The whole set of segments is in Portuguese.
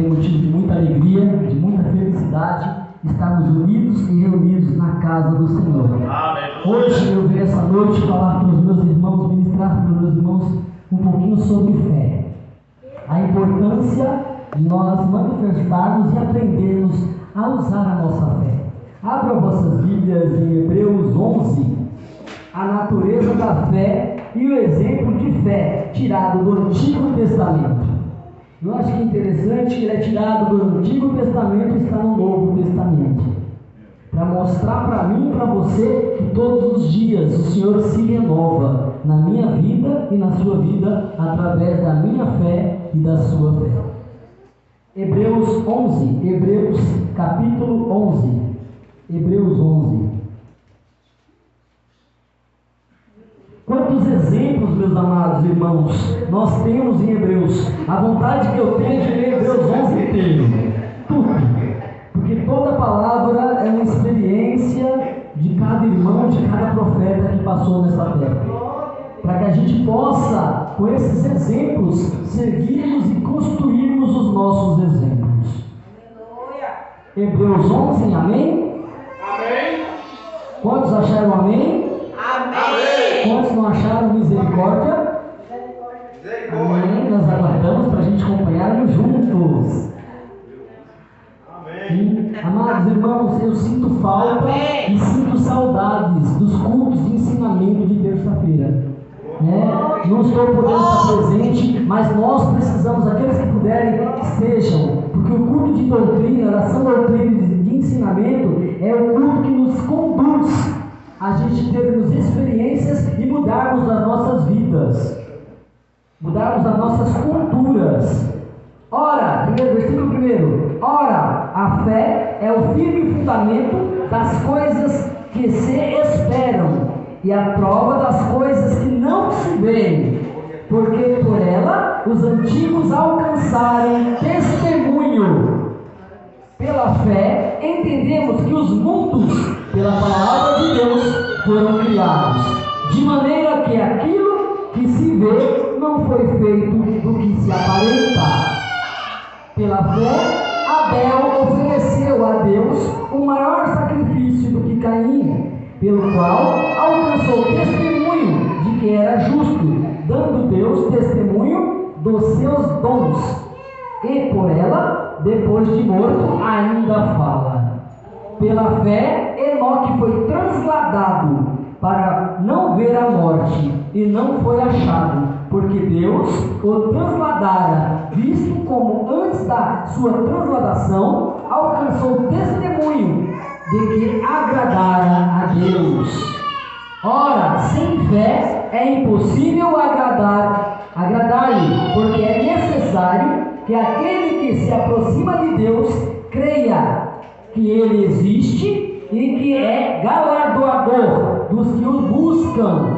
É motivo de muita alegria, de muita felicidade, estarmos unidos e reunidos na casa do Senhor. Hoje eu venho essa noite falar para os meus irmãos, ministrar para os meus irmãos um pouquinho sobre fé. A importância de nós manifestarmos e aprendermos a usar a nossa fé. Abra vossas Bíblias em Hebreus 11, a natureza da fé e o exemplo de fé tirado do Antigo Testamento. Eu acho que é interessante que ele é tirado do Antigo Testamento e está no Novo Testamento, para mostrar para mim e para você que todos os dias o Senhor se renova na minha vida e na sua vida através da minha fé e da sua fé. Hebreus 11, Hebreus capítulo 11, Hebreus 11. Quantos exemplos, meus amados irmãos, nós temos em Hebreus? A vontade que eu tenho de ler Hebreus 11 inteiro, tudo, porque toda palavra é uma experiência de cada irmão, de cada profeta que passou nessa terra, para que a gente possa, com esses exemplos, seguirmos e construirmos os nossos exemplos. Hebreus 11, amém? Amém. Quantos acharam amém? Amém. Quantos não acharam misericórdia? Amém. Nós aguardamos para a gente acompanharmos juntos. Amém. Amados irmãos, eu sinto falta e sinto saudades dos cultos de ensinamento de terça-feira. Não estou podendo estar presente, mas nós precisamos, aqueles que puderem, que estejam, porque o culto de doutrina, oração, doutrina de ensinamento, é o culto que nos conduz a gente termos experiências e mudarmos as nossas vidas, mudarmos as nossas culturas. Ora, versículo 1, ora, a fé é o firme fundamento das coisas que se esperam e a prova das coisas que não se veem, porque por ela os antigos alcançaram testemunho. Pela fé entendemos que os mundos, pela palavra de Deus, foram criados, de maneira que aquilo que se vê não foi feito do que se aparenta. Pela fé, Abel ofereceu a Deus um maior sacrifício do que Caim, pelo qual alcançou testemunho de que era justo, dando Deus testemunho dos seus dons. E por ela, depois de morto, ainda fala. Pela fé, Enoque foi transladado para não ver a morte, e não foi achado, porque Deus o transladara, visto como antes da sua transladação alcançou testemunho de que agradara a Deus. Ora, sem fé é impossível agradar-lhe, porque é necessário que aquele que se aproxima de Deus creia que Ele existe e que é galardoador dos que o buscam.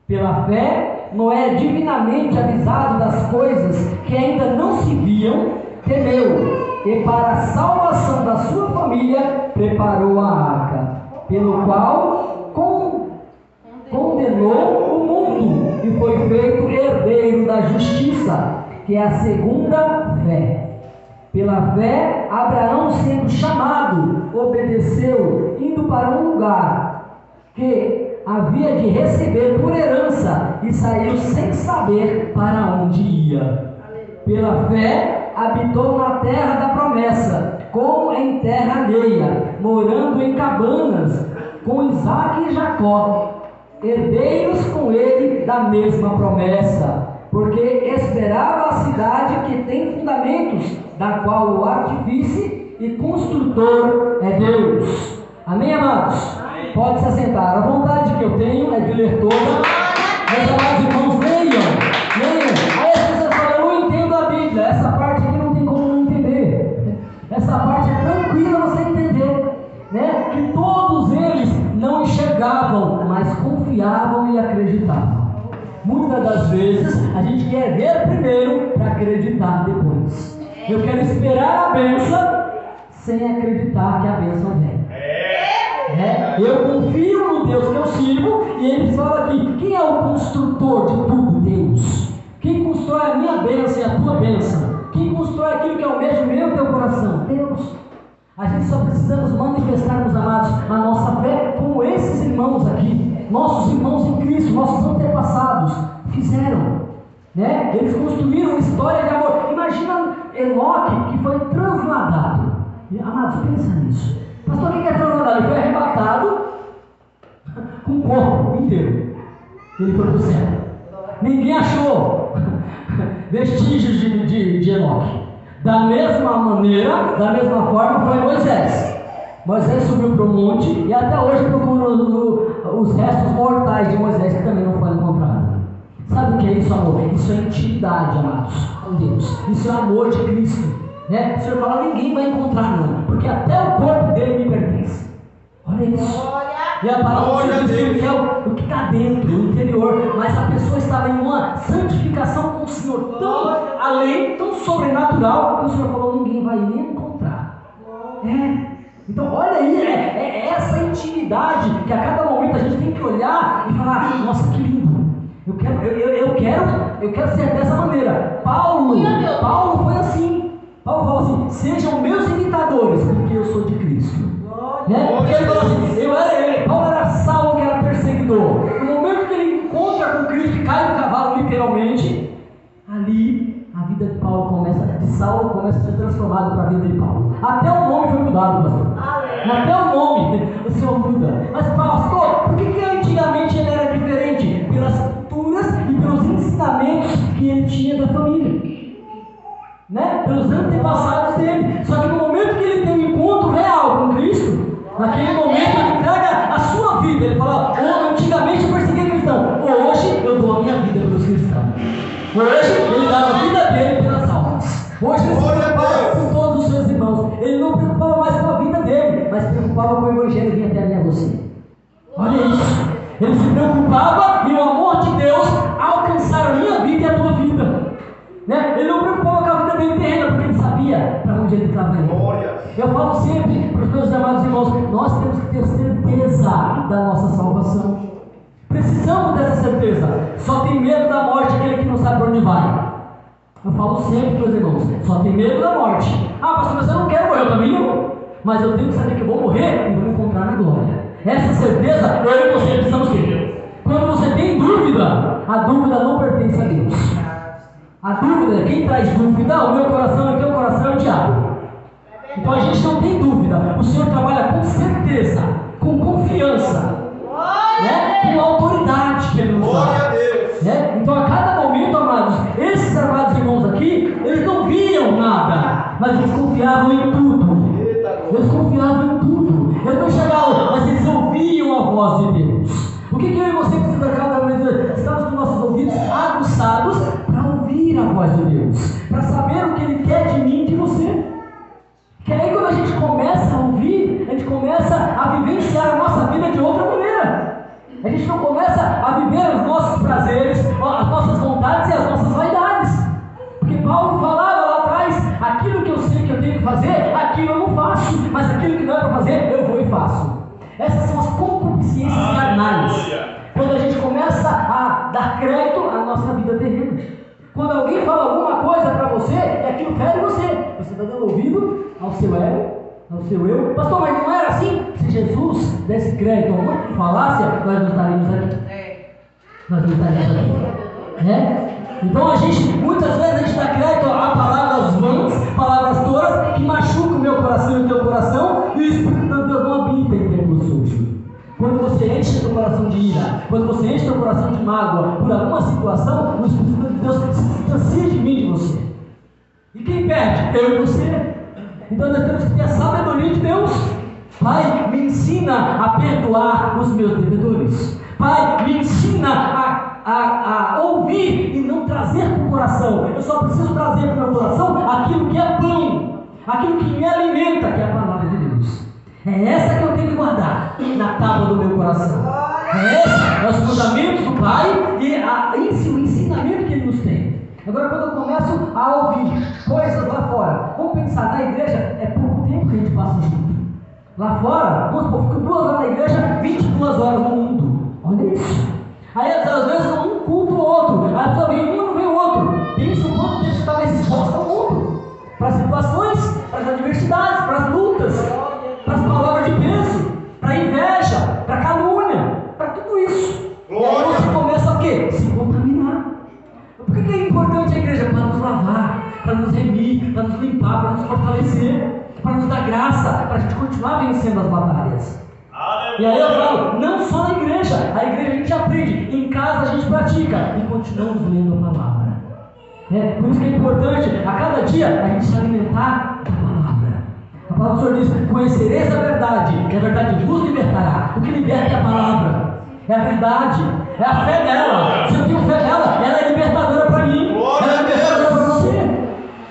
Pela fé, Noé, divinamente avisado das coisas que ainda não se viam, temeu, e para a salvação da sua família preparou a arca, pelo qual condenou o mundo e foi feito herdeiro da justiça, que é a segunda fé. Pela fé, Abraão, sendo chamado, obedeceu, indo para um lugar que havia de receber por herança, e saiu sem saber para onde ia. Pela fé, habitou na terra da promessa, como em terra alheia, morando em cabanas, com Isaque e Jacó, herdeiros com ele da mesma promessa, porque esperava a cidade que tem fundamentos, da qual o artífice e construtor é Deus. Amém, amados? Amém. Pode se assentar. A vontade que eu tenho é de ler toda. Meus amados irmãos, leiam. Aí as pessoas falam, eu não entendo a Bíblia. Essa parte aqui não tem como não entender. Essa parte é tranquila você entender, né? Que todos eles não enxergavam, mas confiavam e acreditavam. Muitas das vezes a gente quer ver primeiro para acreditar depois. Eu quero esperar a bênção sem acreditar que a bênção vem. Eu confio no Deus que eu sirvo, e ele fala aqui: quem é o construtor de tudo? Deus. Quem constrói a minha bênção e a tua bênção? Quem constrói aquilo que é o mesmo meu e teu coração? Deus. A gente só precisamos manifestar, meus amados, a nossa fé como esses irmãos aqui, nossos irmãos em Cristo, nossos antepassados fizeram. Né? Eles construíram uma história de amor. Imagina Enoque, que foi transladado. Amados, pensa nisso. Pastor, o que é transladado? Ele foi arrebatado com o corpo inteiro. Ele foi para o céu. Ninguém achou vestígios de Enoque. Da mesma maneira, da mesma forma, foi Moisés. Moisés subiu para o monte e até hoje procura os restos mortais de Moisés, que também não foram encontrados. Sabe o que é isso, amor? Isso é intimidade, amados, com Deus. Isso é amor de Cristo. Né? O Senhor fala, ninguém vai encontrar, não, porque até o corpo dele me pertence. Olha isso. E a palavra diz que é o que está dentro, o interior. Mas a pessoa estava em uma santificação com o Senhor tão além, tão sobrenatural, que o Senhor falou, ninguém vai nem encontrar. Então olha aí, é essa intimidade que a cada momento a gente tem que olhar e falar, nossa, que lindo. Eu quero ser dessa maneira. Paulo foi assim. Paulo falou assim, sejam meus imitadores, porque eu sou de Cristo. Né? Porque ele falou assim, Paulo era Saulo, que era perseguidor. No momento que ele encontra com Cristo e cai do cavalo, literalmente, ali a vida de Saulo começa a ser transformada para a vida de Paulo. Até o nome foi mudado, pastor. Até o nome o Senhor muda. Mas pastor, por que antigamente ele era diferente? Pelas culturas e pelos ensinamentos que ele tinha da família. Né? Pelos antepassados dele. Só que no momento que ele tem um encontro real com Cristo, naquele momento ele entrega a sua vida. Ele fala, antigamente eu persegui cristão, hoje eu dou a minha vida pelos cristãos. Hoje ele dava a vida dele pelas almas. Hoje ele se preocupava com todos os seus irmãos. Ele não preocupava mais com a vida dele, mas se preocupava com o evangelho que vinha até mim a você. Olha isso. Ele se preocupava em o amor de Deus alcançar a minha vida e a tua vida. Né? Ele não preocupava com a vida dele terrena, porque ele sabia para onde ele estava indo. Eu falo sempre para os meus amados irmãos, nós temos que ter certeza da nossa salvação. Precisamos dessa certeza. Só tem medo da morte aquele que não sabe para onde vai. Eu falo sempre para os irmãos, só tem medo da morte. Pastor, mas eu não quero morrer, eu também não. Mas eu tenho que saber que eu vou morrer e vou me encontrar na glória. Essa certeza, eu e você precisamos ter. Quando você tem dúvida, a dúvida não pertence a Deus. A dúvida, quem traz dúvida, o meu coração e o teu coração é o diabo. Então a gente não tem dúvida. O Senhor trabalha com certeza, com confiança, né? Com autoridade que Ele nos dá. Né? Então a cada momento, amados, esses amados irmãos aqui, eles não viam nada, mas eles confiavam em tudo. Eles confiavam em tudo. Eles não chegavam, mas eles ouviam a voz de Deus. O que eu e você precisa cada vez? Estamos com nossos ouvidos aguçados para ouvir a voz de Deus, para saber o que Ele quer de mim e de você. Que aí quando a gente começa a ouvir, a gente começa a vivenciar a nossa vida de outra maneira. A gente não começa a viver os nossos prazeres, as nossas vontades e as nossas vaidades. Porque Paulo falava lá atrás, aquilo que eu sei que eu tenho que fazer, aquilo eu não faço, mas aquilo que não é para fazer, eu vou e faço. Essas são as concupiscências carnais. Quando a gente começa a dar crédito à nossa vida terrena. Quando alguém fala alguma coisa para você, e aquilo fere você. Você está dando ouvido ao seu ego, ao seu eu. Pastor, mas não era assim? Se Jesus desse crédito a um monte de falácia, nós não estaríamos aqui. Nós não estaríamos aqui. Então muitas vezes a gente dá crédito a palavras vãs, palavras tolas, que machucam o meu coração e o teu coração, e o Espírito de Deus não habita em templo sujo. Quando você enche o teu coração de ira, quando você enche o teu coração de mágoa por alguma situação, o Espírito de Deus se distancia de mim e de você. E quem perde? Eu e você. Então nós temos que ter a sabedoria de Deus. Pai, me ensina a perdoar os meus devedores. Pai, me ensina a ouvir e não trazer para o coração. Eu só preciso trazer para o meu coração aquilo que é pão, aquilo que me alimenta, que é a palavra de Deus. É essa que eu tenho que guardar na tábua do meu coração. É os fundamentos do Pai e o ensinamento que Ele nos tem. Agora, quando eu começo a ouvir coisas lá fora, vamos pensar, na igreja é pouco tempo que a gente passa junto. Lá fora, vamos supor, fico 2 horas na igreja, 22 horas no mundo. Olha isso. Aí às vezes um culto o outro, aí a pessoa vem um, não vem o outro. Pensa o quanto a gente está exposto ao mundo. para as situações, para as adversidades, para as lutas, para as palavras de peso, para a inveja, para a calúnia, para tudo isso. E aí você começa o quê? Se contaminar. Por que é importante a igreja? Para nos lavar, para nos remir, para nos limpar, para nos fortalecer, para nos dar graça, para a gente continuar vencendo as batalhas. E aí eu falo, não só na igreja, a igreja a gente aprende, em casa a gente pratica e continuamos lendo a palavra. Por isso que é importante, a cada dia, a gente se alimentar da palavra. A palavra do Senhor diz, conhecereis a verdade, e a verdade vos libertará. O que liberta é a palavra, é a verdade, é a fé dela. Se eu tenho fé nela, ela é libertadora para mim, ela é libertadora para você.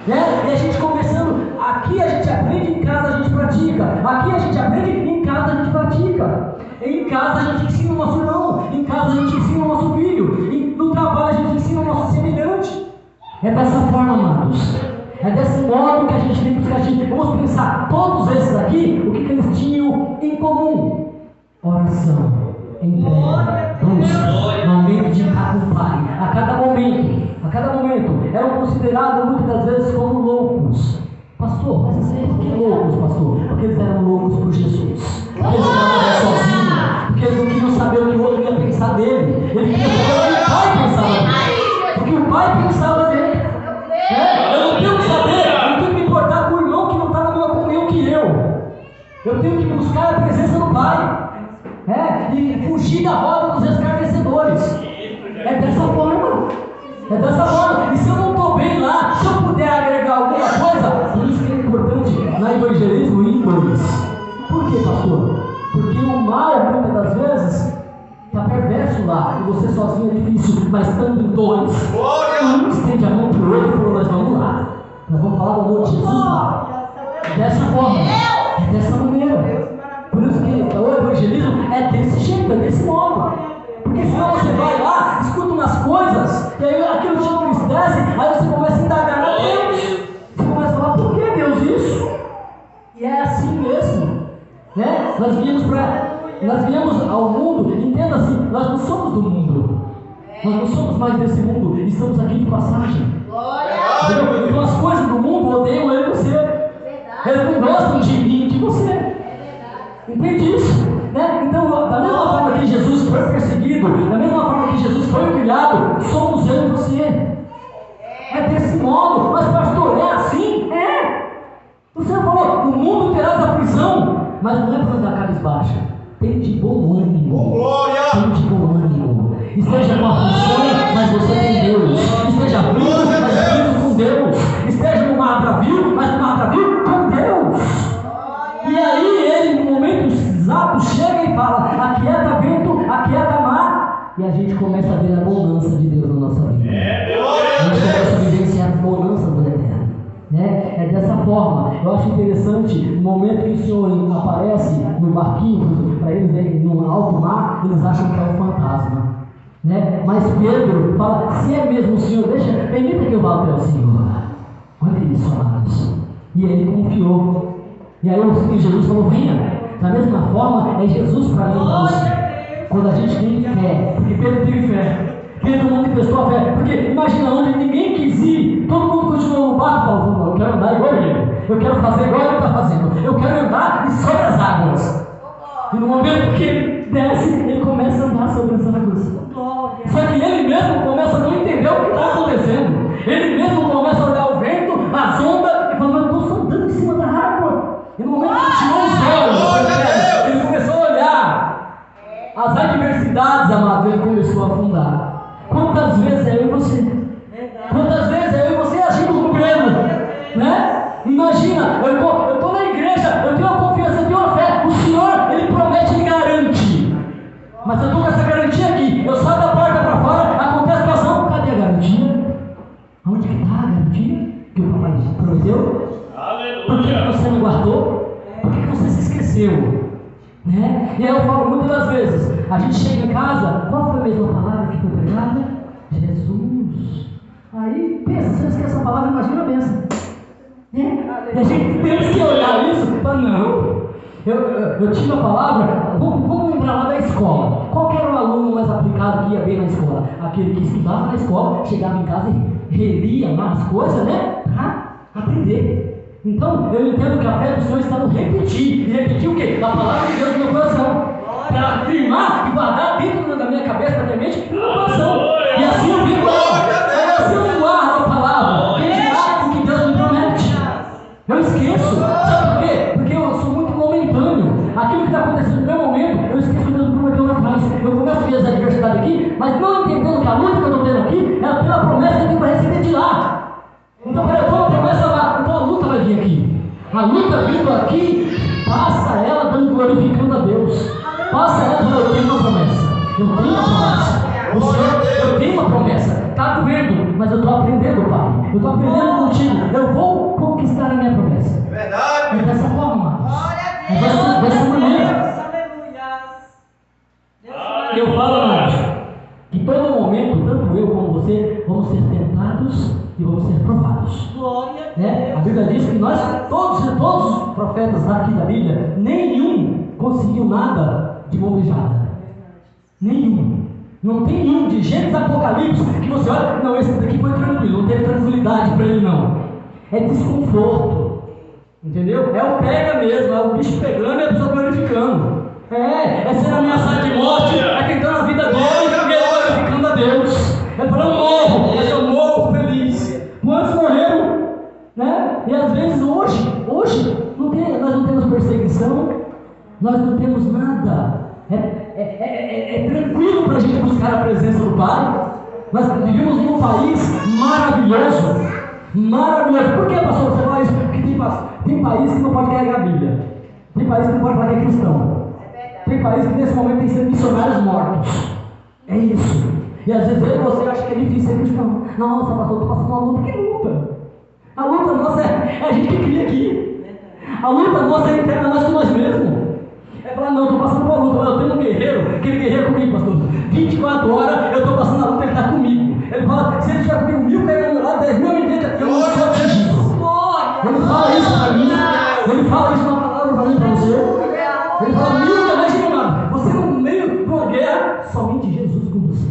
E a gente começando, aqui a gente aprende, em casa a gente pratica. Aqui a gente aprende, em casa a gente pratica. Em casa a gente ensina o nosso irmão, em casa a gente ensina o nosso filho, no trabalho a gente ensina o nosso semelhante. É dessa forma, amados. É desse modo que a gente tem que agir. Vamos pensar, todos esses aqui, o que eles tinham em comum? Oração, entrega, busca, momento de estar com o Pai. A cada momento, eram considerados muitas das vezes como loucos. Pastor, mas isso aí por que loucos, pastor? Porque eles eram loucos por Jesus. Porque eles estavam sozinhos. Porque eles não queriam saber o que o outro ia pensar dele. Ele queria saber o que o Pai pensava dele. Porque o Pai pensava dele. Eu não tenho que saber, eu tenho que me importar com o irmão que não está na mesma comunhão que eu. Eu tenho que buscar a presença do Pai. E fugir da roda dos escarnecedores. É dessa forma. E se eu não estou bem lá, se eu puder agregar alguma coisa, por isso que é importante na evangelismo ir em dois. Por quê, pastor? Porque o mal, muitas das vezes, está perverso lá, e você sozinho é difícil, mas estando em dois, um estende a mão para o outro e falou, nós vamos lá. Nós vamos falar do amor de Jesus lá. Dessa forma, é dessa maneira. Por isso que o evangelismo é desse jeito, é desse modo. Porque senão você vai lá, escuta umas coisas, e aí aquilo te entristece, aí você começa a indagar a Deus. Você começa a falar, por que Deus isso? E é assim mesmo. Nós viemos ao mundo, entenda assim, nós não somos do mundo. Nós não somos mais desse mundo, estamos aqui de passagem. Então as coisas do mundo odeiam eu e você. Eles não gostam de mim e de você. Entende isso? Então, da mesma forma que Jesus foi perseguido, da mesma forma que Jesus foi humilhado, somos eu e você. É desse modo. Mas pastor, é assim? É. O Senhor falou, no mundo terás a prisão, mas não é para andar cabisbaixa. Tem de bom ânimo. Tem de bom ânimo. Esteja com aflição, mas você tem Deus. Esteja vivo, mas vivo com Deus. Esteja no mar bravio, mas no mar bravio com Deus. E aí ele, no momento exato, chega e fala, aquieta vento, aquieta mar. E a gente começa a ver a bonança de Deus na nossa vida. A gente começa a vivenciar a bonança do Eterno. É dessa forma. Eu acho interessante o momento que o Senhor aparece no barquinho, para eles verem no alto mar, eles acham que é um fantasma. Mas Pedro fala, se é mesmo o Senhor, permita que eu vá até o Senhor. Olha isso, amados. E ele confiou. E aí o Senhor Jesus falou, venha. Da mesma forma, é Jesus para mim e para você. Quando a gente tem fé, porque Pedro teve fé. Pedro manifestou a fé. Porque imagina onde ninguém quis ir, todo mundo continuou no barco falando, eu quero andar igual ele. Eu quero fazer igual ele está fazendo. Eu quero andar e sobre as águas. E no momento que ele desce, ele começa a andar sobre as águas. Só que ele mesmo começa a não entender o que está acontecendo. Ele mesmo começa a olhar o vento, as ondas, e falando, eu estou andando em cima da água. E no momento que ele tirou os olhos, ele começou a olhar as adversidades, amado, ele começou a afundar. Quantas vezes é eu e você? Quantas vezes é eu e você agindo com medo? Imagina, eu estou na igreja, eu tenho a confiança, eu tenho a fé, o Senhor, Ele promete e garante. Mas eu estou com essa garantia aqui, eu saio da porta para fora, acontece a situação, cadê a garantia? Onde que está a garantia que o papai prometeu? Por que você não guardou? Por que você se esqueceu? E aí eu falo muitas das vezes, a gente chega em casa, qual foi a mesma palavra que foi pregada? Jesus. Aí, pensa, se eu esqueço a palavra, imagina a bênção. E a gente tem que olhar isso e falar, não, eu tive a palavra, vamos lembrar lá da escola. Qual que era o aluno mais aplicado que ia bem na escola? Aquele que estudava na escola, chegava em casa e relia lá as coisas, Aprender. Então, eu entendo que a fé do Senhor está no repetir. E repetir o quê? A palavra de Deus no meu coração. Para afirmar e guardar dentro da minha cabeça, da minha mente e no meu coração. E assim eu vivo. Assim eu guardo a palavra. E digo o que Deus me promete. Eu esqueço. Sabe por quê? Porque eu sou muito momentâneo. Aquilo que está acontecendo no meu momento, eu esqueço o que Deus me prometeu lá atrás. Eu começo a ver essa adversidade aqui, mas não entendendo que a luta que eu estou tendo aqui é pela promessa que eu tenho para receber de lá. Então, peraí, eu estou na promessa lá, então a luta vai vir aqui. A luta vindo aqui, passa ela dando glorificando a Deus. Passa ela dando, eu tenho uma promessa. Eu tenho uma promessa. O Senhor, eu tenho uma promessa. Está doendo, mas eu estou aprendendo, Pai. Eu estou aprendendo contigo. Eu vou conquistar a minha promessa. É verdade. É dessa forma. É dessa maneira. Eu falo, amados, que todo momento, tanto eu como você, vamos ser tentados e vamos ser provados. A Bíblia diz que nós, todos os profetas aqui da Bíblia, nenhum conseguiu nada de mão beijada. Nenhum. Não tem nenhum de Gênesis Apocalipse que você olha, não, esse daqui foi tranquilo, não teve tranquilidade para ele não. É desconforto. Entendeu? É o pega mesmo, é o bicho pegando e a pessoa glorificando. É sendo ameaçado de morte, é tentando a vida dele e ele glorificando a Deus. Ele falando, morro, mas eu morro feliz. Quantos morreram? Né? E às vezes hoje nós não temos perseguição, nós não temos nada. É tranquilo para a gente buscar a presença do Pai. Nós vivemos num país maravilhoso. Maravilhoso. Por que, pastor, você fala isso? Porque tem país que não pode carregar a Bíblia. Tem país que não pode falar que é cristão. Tem país que nesse momento tem que ser missionários mortos. É isso. E às vezes você acha que é difícil ser cristão. Nossa, pastor, eu estou passando uma luta. Que luta? A luta nossa é a gente que cria aqui. A luta nossa é interna nós com nós mesmos. É falar, não, eu estou passando uma luta. Eu tenho um guerreiro, aquele guerreiro comigo, pastor. 24 horas eu estou passando a luta, ele está comigo. Ele fala, se ele estiver comigo 1000 querendo meu lado, 10 mil me deixa, eu não sou atingido. Ele fala isso para mim. Ele fala isso na palavra para mim, para você. Ele fala, 1000 imagina, mano. Você no meio de uma guerra, somente Jesus com você.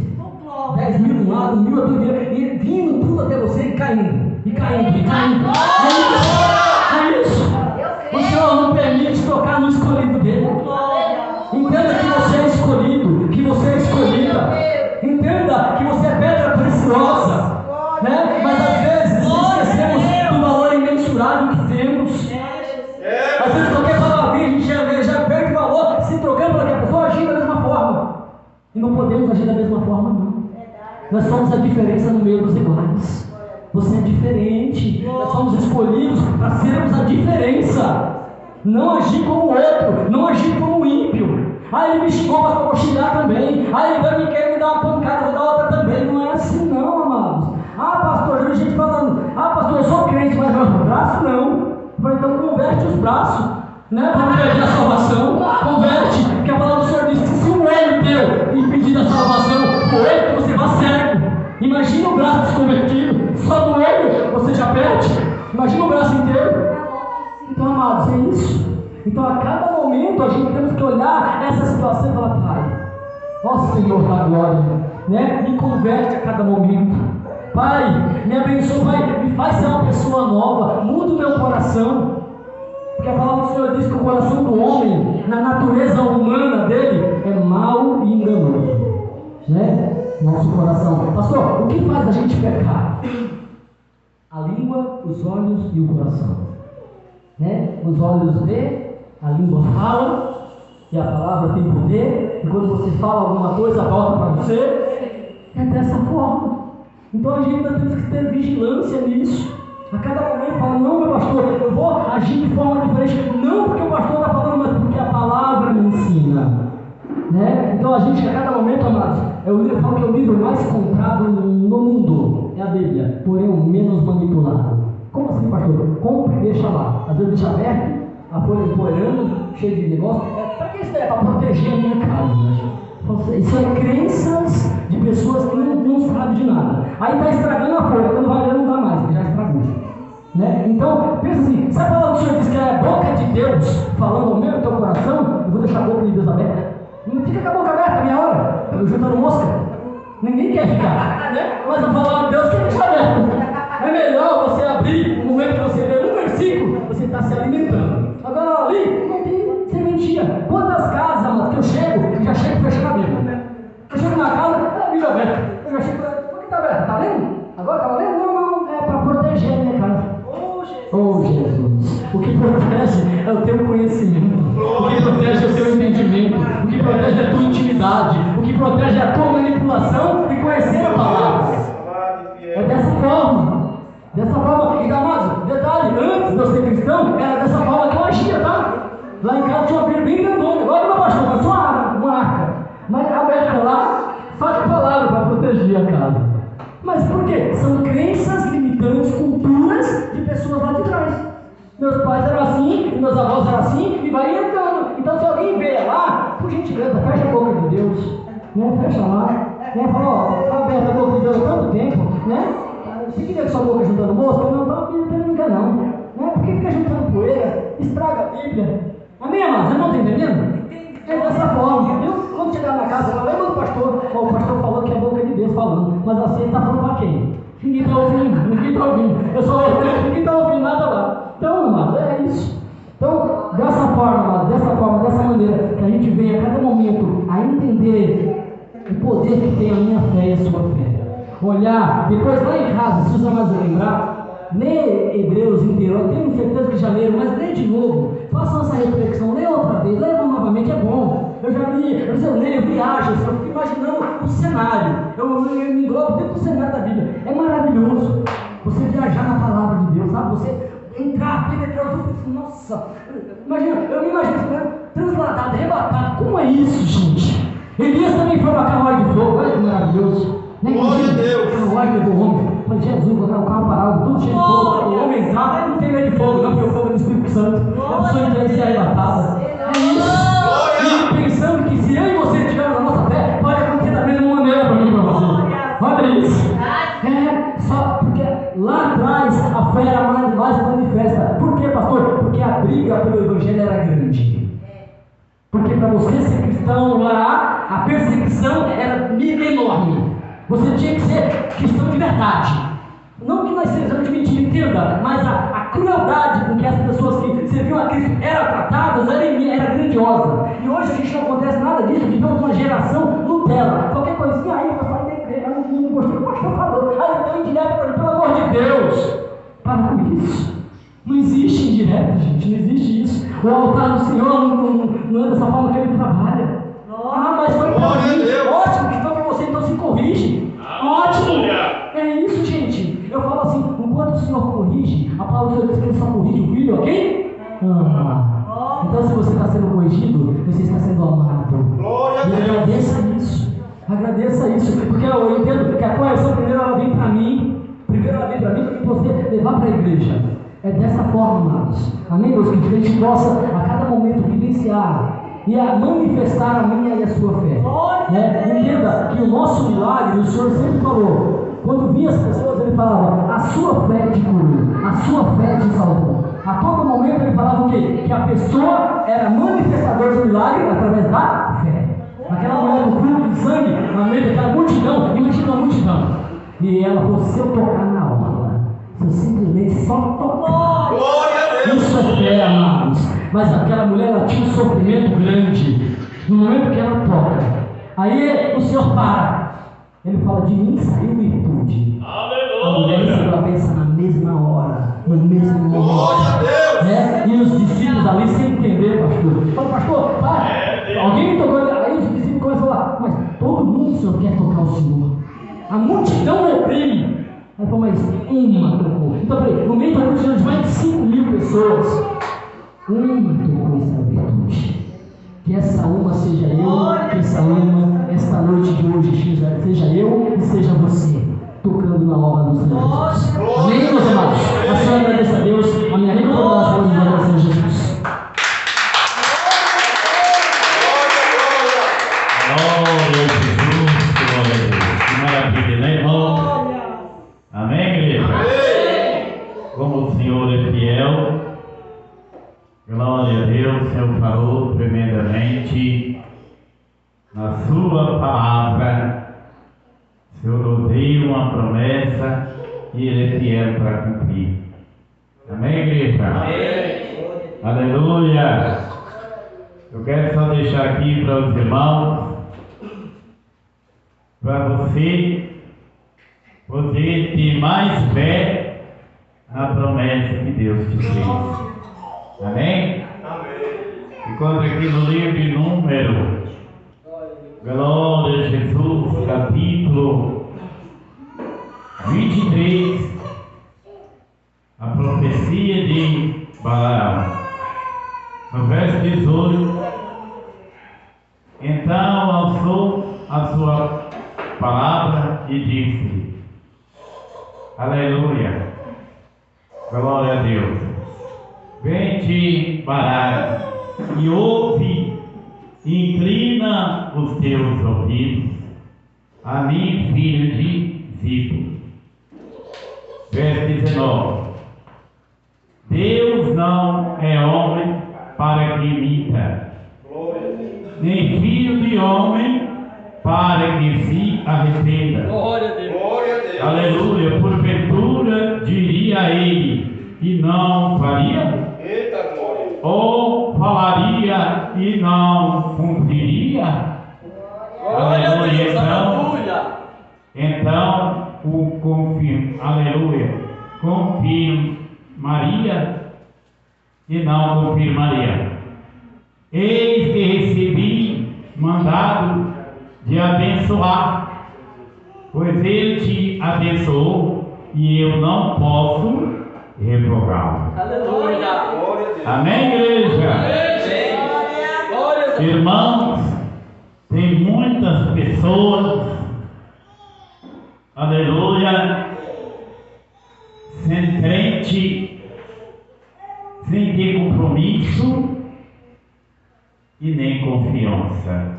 10 mil de um lado, 1000 outro dia, e vindo tudo até você e caindo. E caindo. É isso. O Senhor não permite tocar no escolhido dele. Entenda que você é escolhido, que você é escolhida. Entenda que você é pedra preciosa. Né? Mas às vezes esquecemos do valor imensurável que temos. Às vezes qualquer palavrinha a gente já perde o valor se trocando para que a pessoa agir da mesma forma. E não podemos agir da mesma forma, não. Nós somos a diferença no meio dos iguais. Você é diferente. Nós somos escolhidos para sermos a diferença. Não agir como o outro, não agir como o ímpio. Ele me xingou, mas eu vou xingar também. Ele vai me querer me dar uma pancada, eu vou dar outra também. Não é assim não, amados. Pastor, eu vi gente falando, pastor, eu sou crente, mas meu braço não. Então converte os braços, né? Para perder a salvação. Converte, porque a palavra do Senhor diz que se um olho teu impedir a salvação, o olho você vai cego. Imagina o braço desconvertido, só do olho você já perde. Imagina o braço inteiro. Então, amados, é isso. Então, a cada momento a gente temos que olhar essa situação e falar, Pai, ó Senhor da glória, né? Me converte a cada momento. Pai, me abençoa, Pai, me faz ser uma pessoa nova, muda o meu coração. Porque a palavra do Senhor diz que o coração do homem, na natureza humana dele, é mau e enganoso. Né? Nosso coração. Pastor, o que faz a gente pecar? A língua, os olhos e o coração. Né? Os olhos vê, a língua fala, e a palavra tem poder, e quando você fala alguma coisa, volta para você. É dessa forma. Então a gente ainda temos que ter vigilância nisso. A cada momento fala, não, meu pastor, eu vou agir de forma diferente. Não porque o pastor está falando, mas porque a palavra me ensina. Né? Então a gente, a cada momento, amados, eu falo que é o livro mais comprado no mundo, é a Bíblia, porém o menos manipulado. Como assim, pastor? Compre e deixa lá. Às vezes deixa aberto, a folha empoeirando, cheio de negócio. Para que isso é? Para proteger a minha casa. Né? Isso é crenças de pessoas que não sabem de nada. Aí está estragando a folha, quando vai ler não dá mais, porque já estragou. Né? Então, pensa assim, se a palavra do Senhor diz que é a boca de Deus falando ao meu teu coração, eu vou deixar a boca de Deus aberta. Não fica com a boca aberta a minha hora, eu juntando mosca. Ninguém quer ficar, né? Mas a palavra de Deus quer deixar aberta. É melhor você abrir momento que você lê um versículo, você está se alimentando. Agora ali, não tem sementia. Quantas casas, amado, que eu já chego fechando a Bíblia. Eu chego na casa, a Bíblia aberta. Eu já chego, por que está aberta? Está lendo? Agora está lendo? Não, é para proteger a minha casa. Oh Jesus, o que protege é o teu conhecimento, o que protege é o teu entendimento, o que protege é a tua intimidade, o que protege é a tua manipulação e conhecer a palavra. É dessa forma, e amados, detalhe, antes de eu ser cristão, era dessa forma que eu agia, tá? Lá em casa tinha uma Bíblia bem grandona, agora meu pastor, mas uma arca, mas aberta lá, só de palavra para proteger a casa. Mas por quê? São crenças limitantes, culturas de pessoas lá de trás. Meus pais eram assim, e meus avós eram assim, e vai entrando. Então se alguém vê lá, por gentileza, fecha a boca de Deus, né? Fecha lá, né? Fala, ó, aberta a boca de Deus há tanto tempo, né? Você queria que sua boca juntando mosca? Não, não quer não, né? Porque fica juntando poeira, estraga a Bíblia. Amém, amados? Você não está entendendo? É dessa forma, viu? Quando chegar na casa, eu lembro do pastor, o pastor falou que é a boca de Deus falando, mas assim ele está falando para quem? Ninguém está ouvindo, eu só ouvi, ninguém está ouvindo nada lá. Então, amados, é isso. Então, dessa forma, dessa maneira, que a gente vem a cada momento a entender o poder que tem a minha fé e a sua fé. Olhar, depois lá em casa, se os amados lembrar, lê Hebreus inteiro, eu tenho certeza que já leram, mas lê de novo. Façam essa reflexão, leia outra vez, leia novamente, é bom. Eu já li, eu leio viagens, eu fico imaginando o cenário, eu me englobo dentro do cenário da Bíblia. É maravilhoso você viajar na palavra de Deus, sabe? Você entrar, penetrar, eu penso, nossa, imagina, eu me imagino transladado, arrebatado. Como é isso, gente? Elias também foi uma carruagem de fogo, olha que maravilhoso. Glória a Deus! A carruagem do homem, mas Jesus, o carro parado, tudo cheio de fogo. O homem entrar, não tem medo de fogo, não, porque o fogo é do Espírito Santo. A pessoa entrar e ser arrebatada. É isso. E pensando que se eu e você tivermos a nossa fé, pode acontecer da mesma maneira para mim e para você. Olha isso. É, só porque lá atrás a fé era mais manifesta. Por quê, pastor? Porque a briga pelo Evangelho era grande. Porque para você ser cristão lá, a perseguição era enorme. Você tinha que ser cristão de verdade. Não que nós sejamos de mentira, entenda, mas a crueldade com que as pessoas que serviam a Cristo eram tratadas era grandiosa. E hoje a gente não acontece nada disso, vivemos uma geração Nutella. Qualquer coisinha aí, eu saio da igreja, eu não gostei, o pastor falou. Aí eu tenho indireta para mim, pelo amor de Deus. Para com isso. Não existe indireta, gente, não existe isso. O altar do Senhor não é dessa forma que ele trabalha. Mas foi para mim. Ótimo, que foi para você, então se corrige. Ótimo. É isso, gente. Eu falo assim, enquanto o Senhor corrige, a palavra do Senhor diz que ele só corrige o filho, ok? Então se você está sendo corrigido, você está sendo amado. E agradeça isso, porque eu entendo que a correção primeiro ela vem para mim, para você levar para a igreja. É dessa forma, amados. Amém, meus queridos? Que a gente possa a cada momento vivenciar e a manifestar a minha e a sua fé. Entenda que o nosso milagre, o Senhor sempre falou, quando via as pessoas, ele falava, a sua fé te curou, a sua fé te salvou. A todo momento ele falava o quê? Que a pessoa era manifestadora do milagre através da fé. Aquela mulher do fluxo de sangue, na meio daquela multidão, imagina a multidão. E ela falou, se eu tocar na orla, se eu simplesmente só tocar, isso é fé, amados. Mas aquela mulher, ela tinha um sofrimento grande. No momento que ela toca, aí o Senhor para. Ele fala, de mim saiu virtude. A mulher recebeu a bênção na mesma hora, no mesmo momento. E os discípulos ali sem entender, pastor. Fala, pastor, alguém me tocou. Aí os discípulos começam a falar, mas todo mundo, Senhor, quer tocar o Senhor. A multidão oprime. Aí falou, mas uma tocou. Então, peraí, no meio da multidão de mais de 5.000 pessoas, uma tocou essa virtude. Que essa uma seja eu, que essa uma, esta noite de hoje, seja eu e seja você, tocando na obra do Senhor Jesus. Amém, meus amados? A senhora agradece a Deus, a minha rica coração de agradecer a Jesus. Glória a Jesus, glória a Deus. Que maravilha, né, irmão? Amém, igreja? Amém. Como o Senhor é fiel. Glória a Deus, o Senhor falou tremendamente na sua palavra. O Senhor nos deu uma promessa e Ele é fiel para cumprir. Amém, igreja? Amém. Aleluia. Eu quero só deixar aqui para os irmãos, para você poder ter mais fé na promessa que Deus te fez. Amém? Amém. Encontra aqui no livro de Números, glória a Jesus, capítulo 23, a profecia de Balaão. No verso 18, então alçou a sua palavra e disse: aleluia, glória a Deus, vem-te Balaão e ouve, inclina os teus ouvidos a mim, filho de Zipo. Verso 19: Deus não é homem para que minta, nem filho de homem para que se arrependa. Glória a Deus. Glória a Deus. Aleluia. Porventura diria ele e não faria? Eita glória. Ou falaria e não cumpriria? Glória a Aleluia. Deus. Aleluia. Então o confirma, aleluia, confirmaria e não confirmaria. Eis que recebi mandado de abençoar, pois ele te abençoou e eu não posso revogá-lo. Aleluia. Glória a Deus. Amém, igreja? Amém. Glória a Deus. Irmãos, tem muitas pessoas, aleluia, sem crente, sem ter compromisso e nem confiança.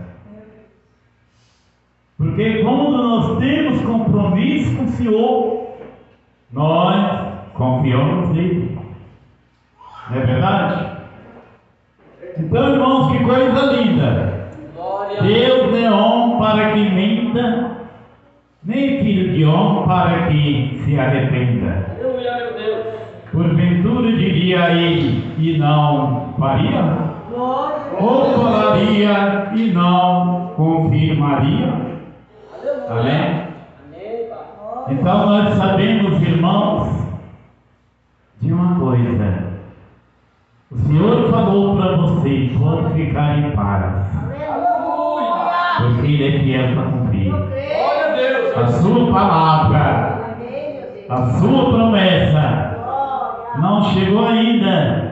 Porque quando nós temos compromisso com o Senhor, nós confiamos nele. Não é verdade? Então, irmãos, que coisa linda. Glória a Deus não é homem para que minta, nem filho de homem para que se arrependa. Aleluia, meu Deus. Porventura diria ele e não faria? Ou falaria e não confirmaria? Amém? Amém, Pai. Então nós sabemos, irmãos, de uma coisa. O Senhor falou para vocês: pode ficar em paz, Aleluia. porque Ele é fiel para cumprir Glória a Deus. a sua palavra, a sua promessa. Não chegou ainda.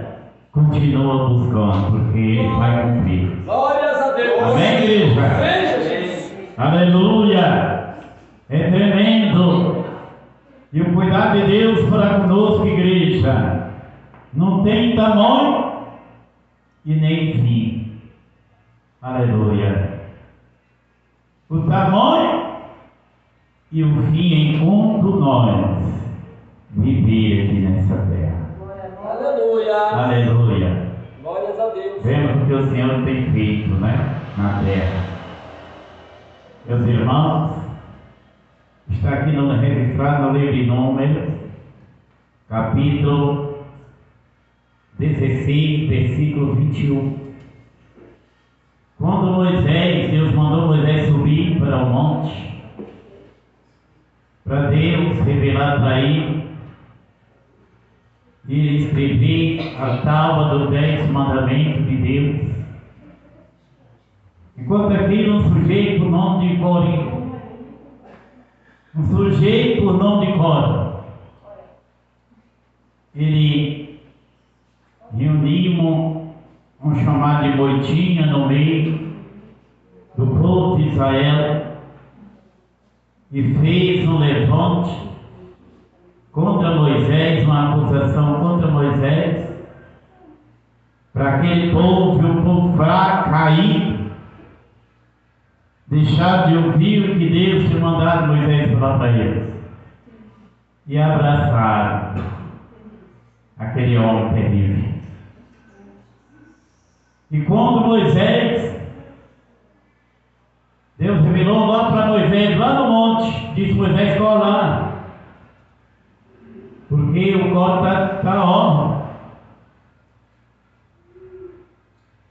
Continua buscando, porque Ele vai cumprir. Glórias a Deus. Amém, igreja? Amém, Jesus. Aleluia! É tremendo. E o cuidado de Deus para conosco, igreja, não tem tamanho e nem fim. Aleluia! O tamanho e o fim enquanto nós viver aqui nessa terra. Aleluia. Aleluia! Glórias a Deus. Vemos o que o Senhor tem feito, né, na terra. Meus irmãos, está aqui registrado no livro de Números, capítulo 16, versículo 21. Quando Deus mandou Moisés subir para o monte, para Deus revelar para ele e escrever a tábua dos 10 mandamentos de Deus. Enquanto aqui um sujeito por nome de Corinto, um sujeito por nome de Cora, ele reuniu um chamado de moitinha no meio do povo de Israel e fez um levante contra Moisés, uma acusação contra Moisés, para aquele povo, um povo fraco, caído, deixar de ouvir o que Deus tinha mandado Moisés falar para eles e abraçar aquele homem terrível. E quando Moisés, Deus revelou lá para Moisés, lá no monte, disse: Moisés, cola lá, porque Porque o coro está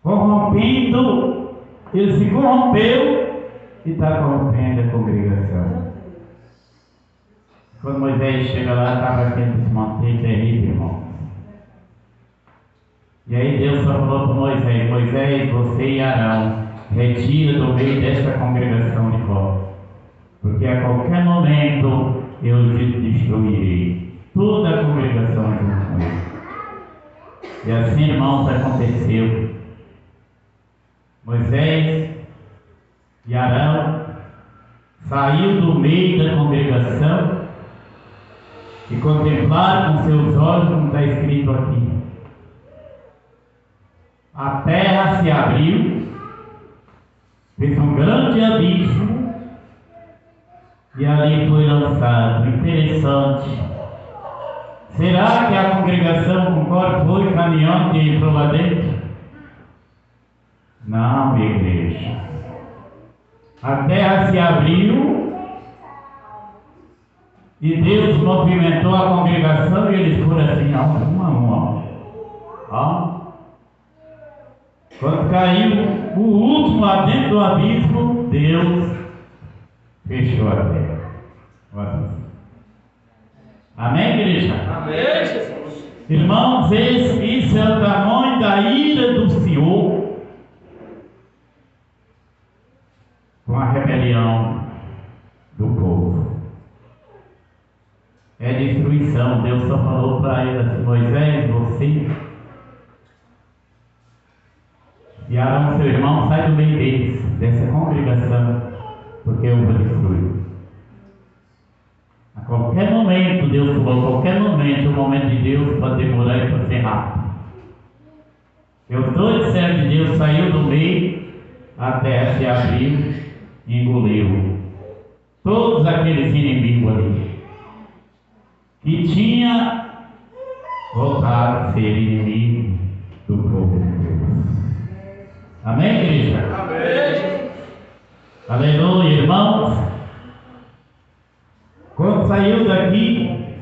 corrompendo, ele se corrompeu e está corrompendo a congregação. Quando Moisés chega lá, estava aquele desmonte terrível, irmão. E aí Deus só falou para Moisés: Moisés, você e Arão, retira do meio desta congregação de volta, porque a qualquer momento eu te destruirei. Toda a congregação junto com ele. E assim, irmãos, aconteceu. Moisés e Arão saiu do meio da congregação e contemplaram com seus olhos, como está escrito aqui. A terra se abriu, fez um grande abismo e ali foi lançado. Interessante. Será que a congregação com corpo foi caminhando e entrou lá dentro? Não, igreja. A terra se abriu e Deus movimentou a congregação e eles foram assim, ó. Quando caiu o último lá dentro do abismo, Deus fechou a terra. Amém, igreja? Amém, Jesus. Irmãos, isso é o tamanho da ira do Senhor com a rebelião do povo. É destruição. Deus só falou para ele assim: Moisés, você e Arão, seu irmão, sai do meio deles, dessa congregação, porque eu vou destruir. A qualquer momento, Deus falou, a qualquer momento, o momento de Deus pode demorar e pode ser rápido. Eu estou dizendo que Deus saiu do meio, a terra se abriu e engoliu todos aqueles inimigos ali, que tinha voltado a ser inimigo do povo de Deus. Amém, igreja? Amém. Aleluia, irmãos. Quando saiu daqui,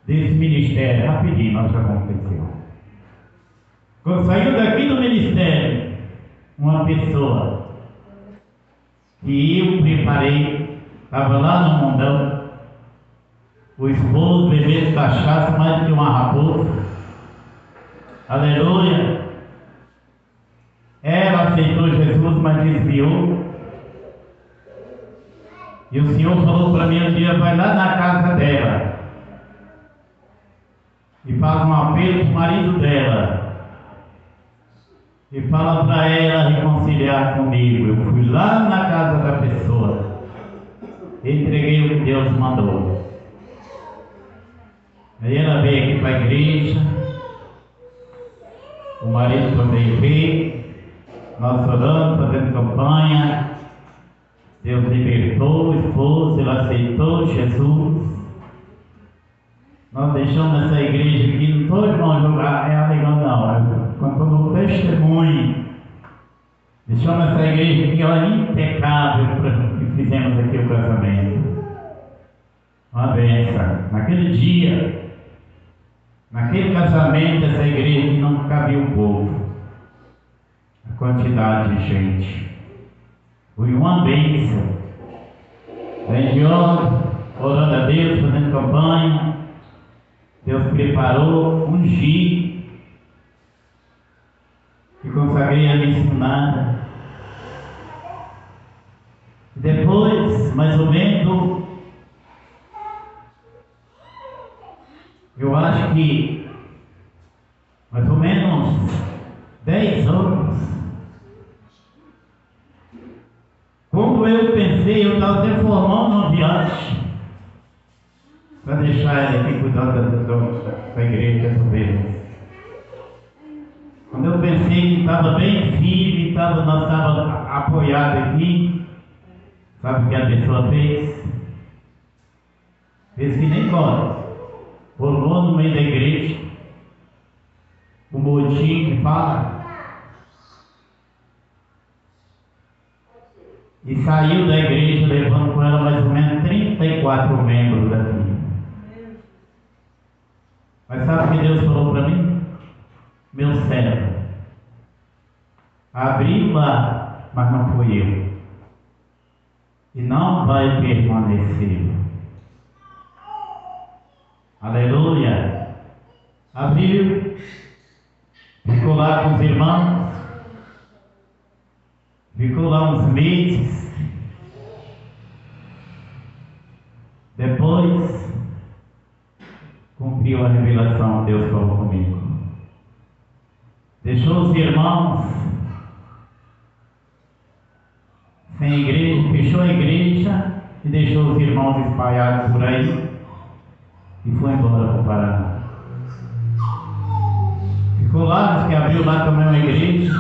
desse ministério, rapidinho, nós já vamos pensar. Quando saiu daqui do ministério, uma pessoa que eu preparei, estava lá no mundão, o esposo bebendo cachaça mais do que uma raposa. Aleluia. Ela aceitou Jesus, mas desviou. E o Senhor falou para mim um dia: vai lá na casa dela e faz um apelo para o marido dela e fala para ela reconciliar comigo. Eu fui lá na casa da pessoa, entreguei o que Deus mandou. Aí ela veio aqui para a igreja, o marido também veio, nós oramos, fazendo campanha. Deus libertou o esposo, ele aceitou Jesus. Nós deixamos essa igreja aqui, não estou, irmão, jogar legal não, contando o testemunho. Deixamos essa igreja aqui, ela é impecável, e fizemos aqui o casamento. Uma benção. Naquele dia, naquele casamento, essa igreja aqui não cabia o povo, a quantidade de gente. Foi uma bênção. A gente orando a Deus, fazendo campanha. Deus preparou, ungi e consagrei a missionária. Depois, mais ou menos, eu acho que mais ou menos 10 anos. Quando eu pensei, eu estava até formando uma viagem para deixar ele aqui cuidando da igreja dessa vez. Quando eu pensei que estava bem firme, nós estávamos apoiados aqui, sabe o que a pessoa fez? Fez que nem pode. Pulou no meio da igreja, o motim que fala, e saiu da igreja levando com ela mais ou menos 34 membros daqui. Mas sabe o que Deus falou para mim? Meu servo, abriu lá, mas não fui eu. E não vai permanecer. Aleluia. Abriu, ficou lá com os irmãos, ficou lá uns meses. Depois cumpriu a revelação que Deus falou comigo. Deixou os irmãos sem igreja, fechou a igreja e deixou os irmãos espalhados por aí e foi embora para o Paraná. Ficou lá, disse que abriu lá também uma igreja.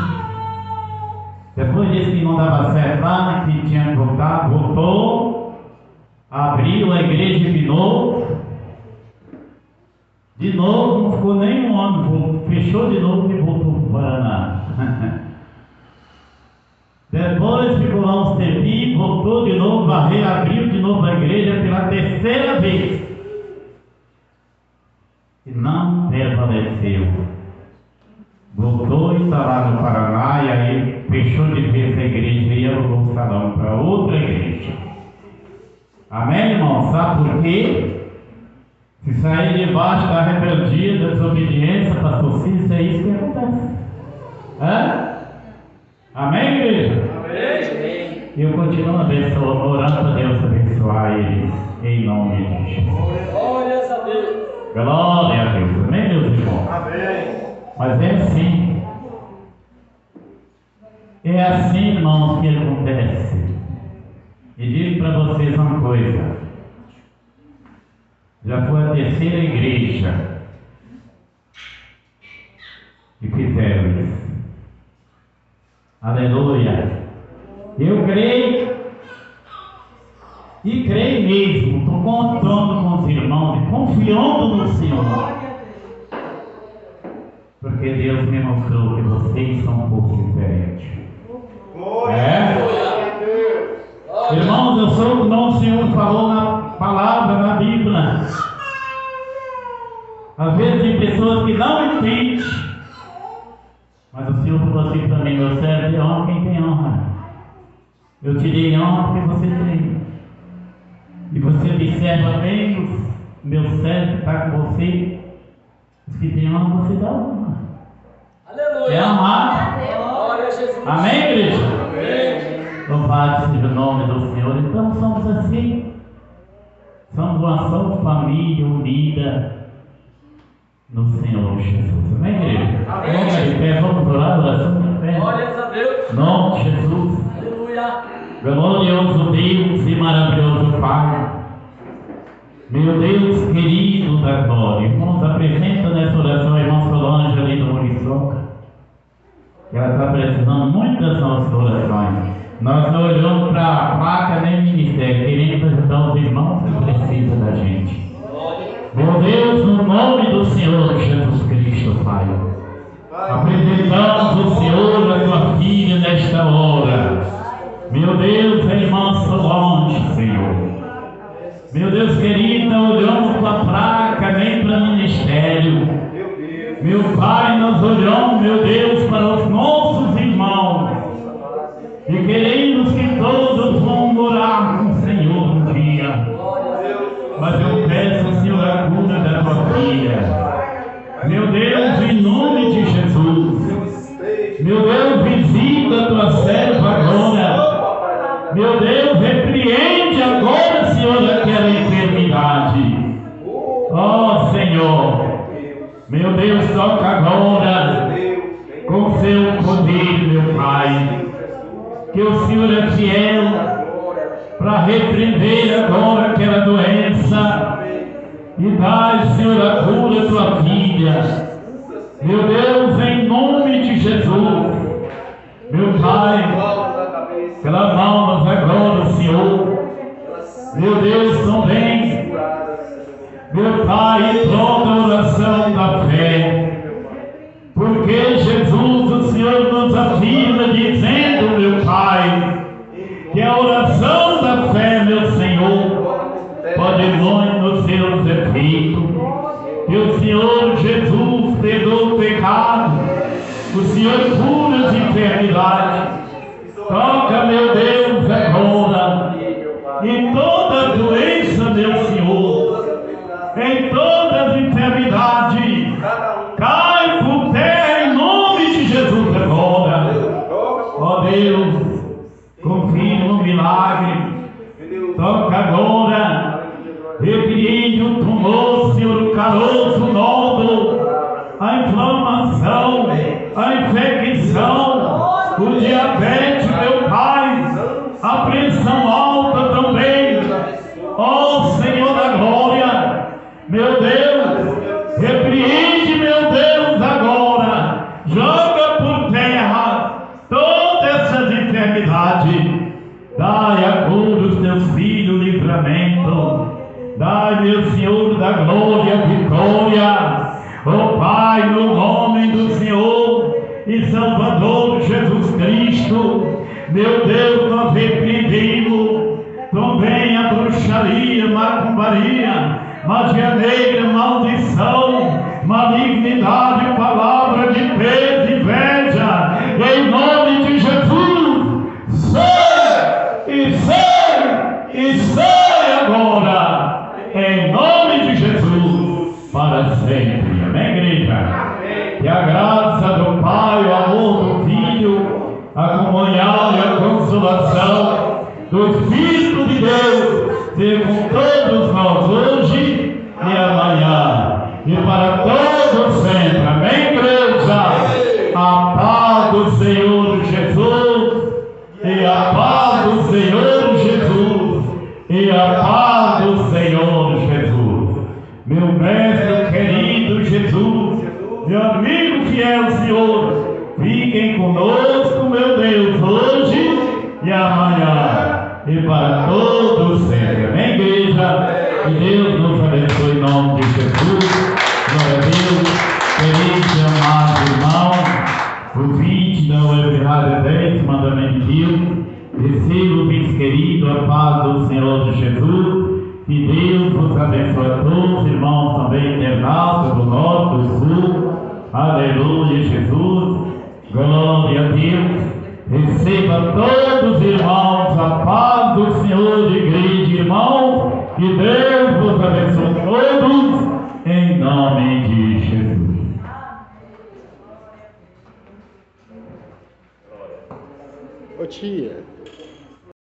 Depois disse que não dava certo lá, que tinha que voltar, voltou, abriu a igreja de novo. De novo, não ficou nem um ano, fechou de novo e voltou para o Paraná. Depois ficou lá uns tempinhos, voltou de novo, reabriu de novo a igreja pela terceira vez. E não prevaleceu. Voltou e está lá no Paraná, e aí fechou de vez a igreja e alugou o salão para outra igreja. Amém, irmão? Sabe por quê? Se sair debaixo da rebeldia, da desobediência, pastor Cícero, é isso que acontece. Amém, igreja? Amém. Eu continuo abençoando, orando para Deus abençoar eles, em nome de Jesus. Glórias a Deus. Glória a Deus. Amém, meus irmãos? Amém. Mas é assim. É assim, irmãos, que acontece. E digo para vocês uma coisa. Já foi a terceira igreja que fizeram isso. Aleluia. Eu creio e creio mesmo. Estou contando com os irmãos e confiando no Senhor. Porque Deus me mostrou que vocês são um pouco diferentes. Irmãos, eu sou o que o Senhor falou na palavra, na Bíblia. Às vezes tem pessoas que não entendem. Mas o Senhor falou assim para mim: meu servo, honra quem tem honra. Eu te dei honra porque você tem. E você observa bem os meus servos que estão com você. Os que têm honra, você dá honra. Aleluia. É honrar. Glória a Jesus. Amém, igreja? Amém. Louvado seja o nome do Senhor. Então somos assim. Somos uma só família unida no Senhor Jesus. Amém, igreja? Amém. Vamos de pé, vamos orar, oração de pé. Glórias a Deus. Nome de Jesus. Aleluia. Glorioso Deus e maravilhoso Pai. Meu Deus querido da glória. Irmãos, apresenta nessa oração a irmã Solange ali do Muriçoca. Ela está precisando muito das nossas orações. Nós não olhamos para a placa nem ministério, queremos ajudar os irmãos que precisam da gente. Meu Deus, no nome do Senhor Jesus Cristo, Pai, apresentamos o Senhor, a tua filha, nesta hora. Meu Deus, a irmã Solange, Senhor. Meu Deus querido, não olhamos para a placa nem para o ministério. Meu Pai, nós olhamos, meu Deus, para os nossos irmãos. E queremos que todos vão morar com o Senhor um dia. Mas eu peço, Senhor, a cura da tua filha. Meu Deus, em nome de Jesus. Meu Deus, visita a tua serva agora. Meu Deus, repreende agora, Senhor, aquela enfermidade. Ó Senhor, meu Deus, toca agora com seu poder, meu Pai. Que o Senhor é fiel para repreender agora aquela doença e dar, Senhor, a cura à tua filha. Meu Deus, em nome de Jesus, meu Pai, clamamos agora, Senhor. Meu Deus, também, meu Pai, toda a oração da fé. Porque Jesus, o Senhor nos afirma dizendo, meu Pai, que a oração da fé, meu Senhor, pode muito nos seus efeitos. Que o Senhor Senhor cura as enfermidades. Toca, meu Deus, agora. Em toda doença, meu Senhor. Em todas as enfermidades. Cai por terra em nome de Jesus agora. Ó Deus, confia no milagre. Toca agora. Repreende o tumor, Senhor, o caroço, o nódulo, a inflamação, a infecção, o diabetes, meu Pai, a pressão alta também. Ó Senhor da glória, meu Deus, repreende, meu Deus, agora. Joga por terra todas essas enfermidades. Dai a cura aos teus filhos, livramento. Dai, meu Senhor da glória, vitória. Ó Pai, no nome do Senhor e Salvador Jesus Cristo, meu Deus, nós repreendemos também a bruxaria, macumbaria, magia negra, maldição, malignidade, palavra de peso, inveja, em nome de Jesus, sai e sai e sai agora. Em nome de Jesus, para sempre. Amém, igreja? Que a graça do Pai, o amor do Filho, a comunhão e a consolação do Espírito de Deus seja com todos nós hoje e amanhã e para todos sempre. Amém, igreja? A paz do Senhor Jesus e a paz do Senhor Jesus e a paz do Senhor Jesus. Meu mestre querido Jesus, meu amigo fiel Senhor, fiquem conosco, meu Deus, hoje e amanhã e para todos sempre. Amém, igreja? Que Deus nos abençoe em nome de Jesus. Glória a Deus. Queridos e amados irmãos, o 20 da Universidade 10, mandamento de Deus. Receba, filhos queridos, a paz do Senhor Jesus. Que Deus vos abençoe a todos, irmãos também internautas do norte, do sul. Aleluia, Jesus. Glória a Deus. Receba todos, irmãos, a paz do Senhor, igreja, irmãos. Que Deus vos abençoe todos, em nome de Jesus. Ô tia.